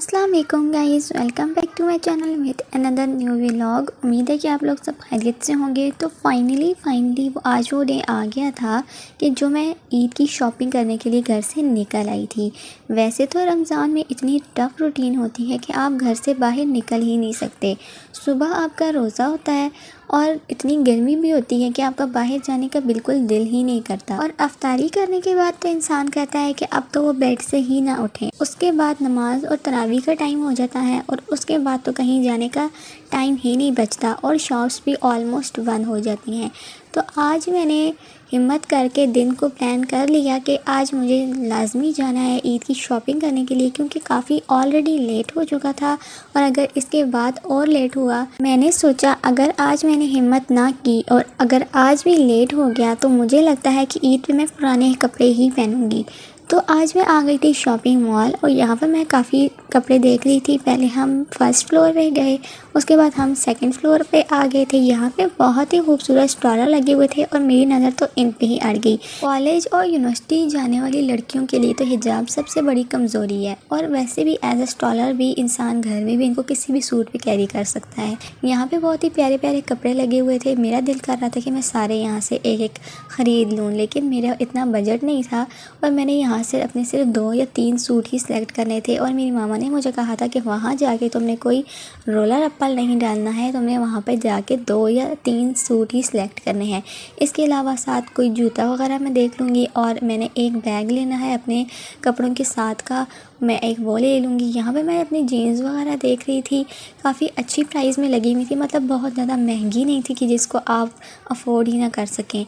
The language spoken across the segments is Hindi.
अस्सलाम वालेकुम guys, welcome back to my channel with another new vlog. उम्मीद है कि आप लोग सब खैरियत से होंगे। तो फाइनली वो आज वो डे आ गया था कि जो मैं ईद की शॉपिंग करने के लिए घर से निकल आई थी। वैसे तो रमज़ान में इतनी टफ़ रूटीन होती है कि आप घर से बाहर निकल ही नहीं सकते। सुबह आपका रोज़ा होता है और इतनी गर्मी भी होती है कि आपका बाहर जाने का बिल्कुल दिल ही नहीं करता। और अफ्तारी करने के बाद तो इंसान कहता है कि अब तो वो बेड से ही ना उठे। उसके बाद नमाज और तरावी का टाइम हो जाता है और उसके बाद तो कहीं जाने का टाइम ही नहीं बचता और शॉप्स भी ऑलमोस्ट बंद हो जाती हैं। तो आज मैंने हिम्मत करके दिन को प्लान कर लिया कि आज मुझे लाजमी जाना है ईद की शॉपिंग करने के लिए, क्योंकि काफ़ी ऑलरेडी लेट हो चुका था और अगर इसके बाद और लेट हुआ, मैंने सोचा अगर आज मैंने हिम्मत ना की और अगर आज भी लेट हो गया तो मुझे लगता है कि ईद पे मैं पुराने कपड़े ही पहनूंगी। तो आज मैं आ गई थी शॉपिंग मॉल और यहाँ पर मैं काफ़ी कपड़े देख रही थी। पहले हम फर्स्ट फ्लोर पे गए, उसके बाद हम सेकंड फ्लोर पे आ गए थे। यहाँ पे बहुत ही खूबसूरत स्टॉलर लगे हुए थे और मेरी नज़र तो इन पे ही अड़ गई। कॉलेज और यूनिवर्सिटी जाने वाली लड़कियों के लिए तो हिजाब सबसे बड़ी कमज़ोरी है और वैसे भी एज अ स्टॉलर भी इंसान घर में भी इनको किसी भी सूट पे कैरी कर सकता है। यहाँ पे बहुत ही प्यारे प्यारे कपड़े लगे हुए थे। मेरा दिल कर रहा था कि मैं सारे यहाँ से एक एक ख़रीद लूँ, लेकिन मेरा इतना बजट नहीं था और मैंने यहाँ से अपने सिर्फ 2 या 3 सूट ही सिलेक्ट करने थे। और मेरी मामा ने मुझे कहा था कि वहाँ जाके तुमने कोई रोला रप्पल नहीं डालना है, तुमने वहाँ पे जाके 2 या 3 सूट ही सिलेक्ट करने हैं। इसके अलावा साथ कोई जूता वगैरह मैं देख लूँगी और मैंने एक बैग लेना है अपने कपड़ों के साथ का, मैं एक वो ले लूँगी। यहाँ पे मैं अपनी जीन्स वगैरह देख रही थी, काफ़ी अच्छी प्राइस में लगी हुई थी, मतलब बहुत ज़्यादा महंगी नहीं थी कि जिसको आप अफोर्ड ही ना कर सकें।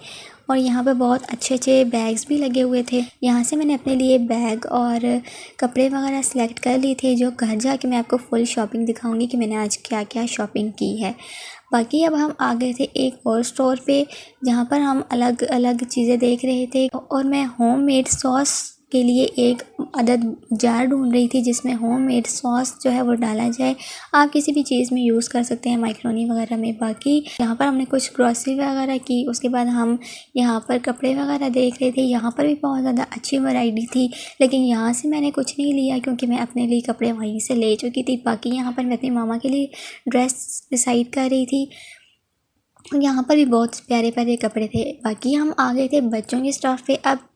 और यहाँ पे बहुत अच्छे अच्छे बैग्स भी लगे हुए थे। यहाँ से मैंने अपने लिए बैग और कपड़े वगैरह सेलेक्ट कर लिए थे, जो घर जाके मैं आपको फुल शॉपिंग दिखाऊंगी कि मैंने आज क्या क्या शॉपिंग की है। बाकी अब हम आ गए थे एक और स्टोर पे जहाँ पर हम अलग अलग चीज़ें देख रहे थे और मैं होममेड सॉस के लिए एक अदद जार ढूंढ रही थी जिसमें होममेड सॉस जो है वो डाला जाए। आप किसी भी चीज़ में यूज़ कर सकते हैं, मैक्रोनी वगैरह में। बाकी यहाँ पर हमने कुछ ग्रॉसरी वगैरह की, उसके बाद हम यहाँ पर कपड़े वगैरह देख रहे थे। यहाँ पर भी बहुत ज़्यादा अच्छी वैरायटी थी, लेकिन यहाँ से मैंने कुछ नहीं लिया क्योंकि मैं अपने लिए कपड़े वहीं से ले चुकी थी। बाकी यहाँ पर मैं अपनी मामा के लिए ड्रेस डिसाइड कर रही थी। यहाँ पर भी बहुत प्यारे प्यारे कपड़े थे। बाकी हम आ गए थे बच्चों के स्टॉफ पे। अब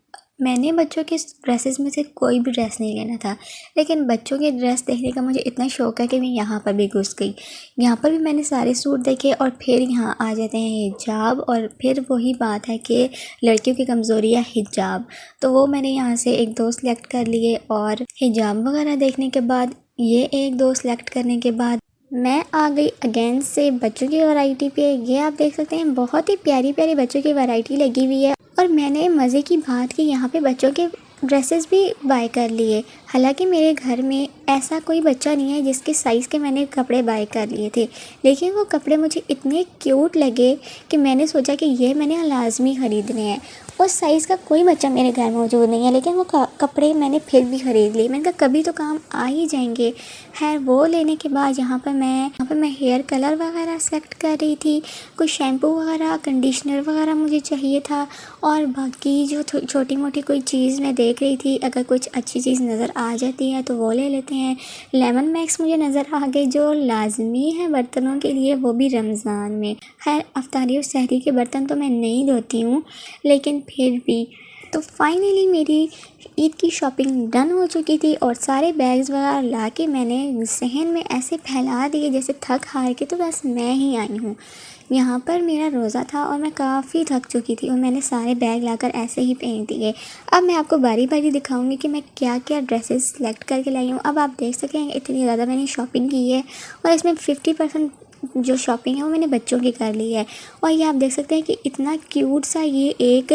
मैंने बच्चों के ड्रेसेस में से कोई भी ड्रेस नहीं लेना था, लेकिन बच्चों के ड्रेस देखने का मुझे इतना शौक है कि मैं यहाँ पर भी घुस गई। यहाँ पर भी मैंने सारे सूट देखे और फिर यहाँ आ जाते हैं हिजाब, और फिर वही बात है कि लड़कियों की कमज़ोरी है हिजाब, तो वो मैंने यहाँ से एक दो सिलेक्ट कर लिए। और हिजाब वगैरह देखने के बाद, ये एक दो सिलेक्ट करने के बाद मैं आ गई अगेन से बच्चों की वैरायटी पे। ये आप देख सकते हैं बहुत ही प्यारी प्यारी बच्चों की वैरायटी लगी हुई है और मैंने मज़े की बात की यहाँ पे बच्चों के ड्रेसेस भी बाय कर लिए। हालांकि मेरे घर में ऐसा कोई बच्चा नहीं है जिसके साइज़ के मैंने कपड़े बाय कर लिए थे, लेकिन वो कपड़े मुझे इतने क्यूट लगे कि मैंने सोचा कि ये मैंने लाजमी ख़रीदने हैं। उस साइज़ का कोई बच्चा मेरे घर में मौजूद नहीं है, लेकिन वो कपड़े मैंने फिर भी ख़रीद लिए। मैंने कहा कभी तो काम आ ही जाएंगे। खैर वो लेने के बाद यहाँ पर मैं हेयर कलर वगैरह सेलेक्ट कर रही थी। कुछ शैम्पू वगैरह, कंडीशनर वगैरह मुझे चाहिए था और बाकी जो छोटी मोटी कोई चीज़ मैं देख रही थी, अगर कुछ अच्छी चीज़ नज़र आ जाती है तो वो ले लेते हैं। लेमन मैक्स मुझे नज़र आ गए जो लाजमी है बर्तनों के लिए, वो भी रमज़ान में। खैर अफ्तारी और सहरी के बर्तन तो मैं नहीं धोती हूँ, लेकिन फिर भी। तो फाइनली मेरी ईद की शॉपिंग डन हो चुकी थी और सारे बैग्स वगैरह ला के मैंने सहन में ऐसे फैला दिए जैसे थक हार के तो बस मैं ही आई हूँ। यहाँ पर मेरा रोज़ा था और मैं काफ़ी थक चुकी थी और मैंने सारे बैग लाकर ऐसे ही पहन दिए। अब मैं आपको बारी बारी दिखाऊंगी कि मैं क्या क्या ड्रेसेस सेलेक्ट करके लाई हूँ। अब आप देख सकें इतनी ज़्यादा मैंने शॉपिंग की है और इसमें 50% जो शॉपिंग है वो मैंने बच्चों की कर ली है। और ये आप देख सकते हैं कि इतना क्यूट सा ये एक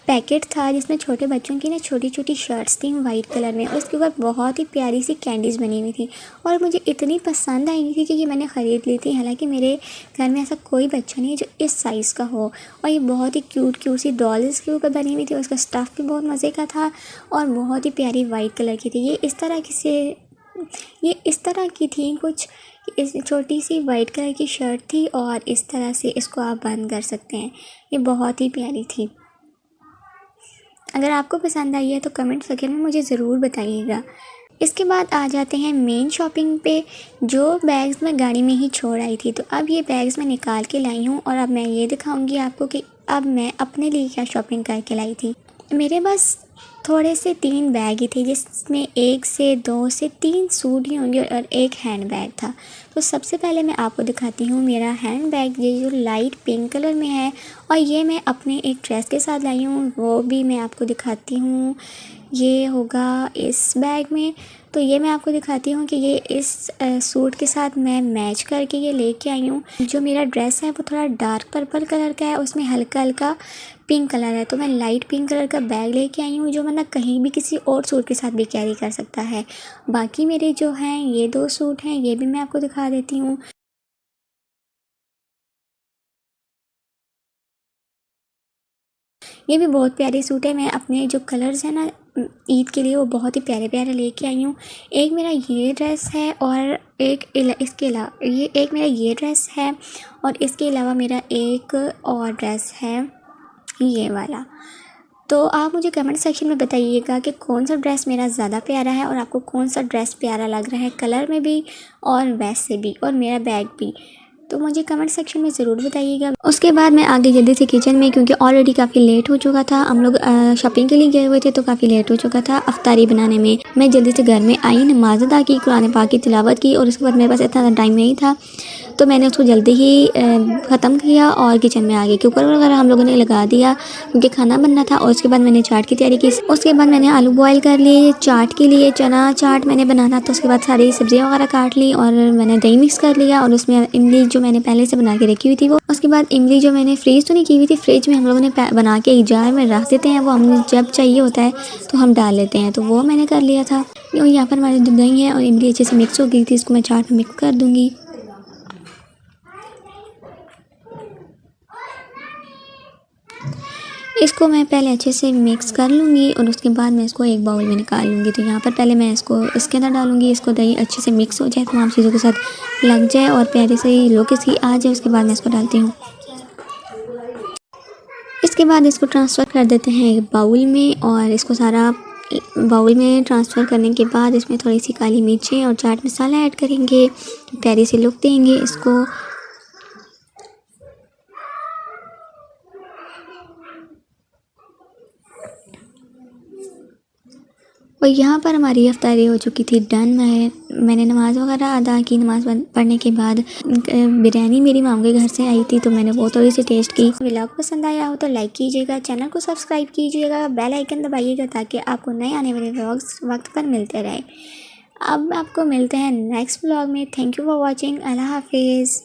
पैकेट था जिसमें छोटे बच्चों की ना छोटी छोटी शर्ट्स थी वाइट कलर में, उसके ऊपर बहुत ही प्यारी सी कैंडीज़ बनी हुई थी और मुझे इतनी पसंद आई थी कि ये मैंने ख़रीद ली थी। हालांकि मेरे घर में ऐसा कोई बच्चा नहीं है जो इस साइज़ का हो। और ये बहुत ही क्यूट क्यूट सी डॉल्स के ऊपर बनी हुई थी, उसका स्टफ़ भी बहुत मज़े का था और बहुत ही प्यारी वाइट कलर की थी। ये इस तरह की थी कुछ, इस छोटी सी वाइट कलर की शर्ट थी और इस तरह से इसको आप बंद कर सकते हैं। ये बहुत ही प्यारी थी। अगर आपको पसंद आई है तो कमेंट सेक्शन में मुझे ज़रूर बताइएगा। इसके बाद आ जाते हैं मेन शॉपिंग पे, जो बैग्स मैं गाड़ी में ही छोड़ आई थी। तो अब ये बैग्स मैं निकाल के लाई हूँ और अब मैं ये दिखाऊंगी आपको कि अब मैं अपने लिए क्या शॉपिंग करके लाई थी। मेरे बस थोड़े से 3 बैग ही थे, जिसमें 1 से 2 से 3 सूट ही होंगे और एक हैंड बैग था। तो सबसे पहले मैं आपको दिखाती हूँ मेरा हैंड बैग, ये जो लाइट पिंक कलर में है और ये मैं अपने एक ड्रेस के साथ लाई हूँ, वो भी मैं आपको दिखाती हूँ। ये होगा इस बैग में। तो ये मैं आपको दिखाती हूँ कि ये इस सूट के साथ मैं मैच करके ये लेके आई हूँ। जो मेरा ड्रेस है वो थोड़ा डार्क पर्पल कलर का है, उसमें हल्का हल्का पिंक कलर है। तो मैं लाइट पिंक कलर का बैग लेके आई हूँ, जो मतलब कहीं भी किसी और सूट के साथ भी कैरी कर सकता है। बाकी मेरे जो हैं ये 2 सूट हैं, ये भी मैं आपको दिखा देती हूँ। ये भी बहुत प्यारे सूट है। मैं अपने जो कलर्स हैं ना ईद के लिए, वो बहुत ही प्यारे प्यारे लेके आई हूँ। एक मेरा ये ड्रेस है और इसके अलावा ये एक मेरा ये ड्रेस है और इसके अलावा मेरा एक और ड्रेस है ये वाला। तो आप मुझे कमेंट सेक्शन में बताइएगा कि कौन सा ड्रेस मेरा ज़्यादा प्यारा है और आपको कौन सा ड्रेस प्यारा लग रहा है, कलर में भी और वैसे भी, और मेरा बैग भी। तो मुझे कमेंट सेक्शन में ज़रूर बताइएगा। उसके बाद मैं आ गई जल्दी से किचन में, क्योंकि ऑलरेडी काफ़ी लेट हो चुका था। हम लोग शॉपिंग के लिए गए हुए थे तो काफ़ी लेट हो चुका था अफ्तारी बनाने में। मैं जल्दी से घर में आई, नमाज़ अदा की, कुरान पाक की तिलावत की और उसके बाद मेरे पास इतना टाइम नहीं था, तो मैंने उसको जल्दी ही ख़त्म किया और किचन में आ गई। कुकर वगैरह हम लोगों ने लगा दिया क्योंकि खाना बनना था। और उसके बाद मैंने चाट की तैयारी की। उसके बाद मैंने आलू बॉयल कर लिए चाट के लिए, चना चाट मैंने बनाना, तो उसके बाद सारी सब्जियां वगैरह काट ली और मैंने दही मिक्स कर लिया और उसमें इमली जो मैंने पहले से बना के रखी हुई थी वो। उसके बाद इमली जो मैंने फ्रीज़ तो नहीं की हुई थी, फ्रिज में हम लोगों ने बना के एक जार में रख देते हैं, वो हमें जब चाहिए होता है तो हम डाल लेते हैं, तो वो मैंने कर लिया था। यहाँ पर हमारी जो दही है और इमली अच्छे से मिक्स हो गई थी, इसको मैं चाट में मिक्स कर दूँगी। इसको मैं पहले अच्छे से मिक्स कर लूँगी और उसके बाद मैं इसको एक बाउल में निकाल लूँगी। तो यहाँ पर पहले मैं इसको इसके अंदर डालूँगी, इसको दही अच्छे से मिक्स हो जाए, तमाम चीज़ों के साथ लग जाए और प्यारी से लुक इसकी आ जाए। उसके बाद मैं इसको डालती हूँ। इसके बाद इसको ट्रांसफ़र कर देते हैं एक बाउल में और इसको सारा बाउल में ट्रांसफ़र करने के बाद इसमें थोड़ी सी काली मिर्चें और चाट मसाला ऐड करेंगे, प्यारी सी लुक देंगे इसको। और यहाँ पर हमारी इफ्तारी हो चुकी थी डन। मैंने नमाज़ वगैरह अदा की। नमाज़ पढ़ने के बाद बिरयानी मेरी माम के घर से आई थी, तो मैंने वो थोड़ी सी टेस्ट की। व्लॉग पसंद आया हो तो लाइक कीजिएगा, चैनल को सब्सक्राइब कीजिएगा, बेल आइकन दबाइएगा ताकि आपको नए आने वाले व्लॉग्स वक्त पर मिलते रहे। अब आपको मिलते हैं नेक्स्ट व्लॉग में। Thank you for watching. अल्लाह हाफिज़।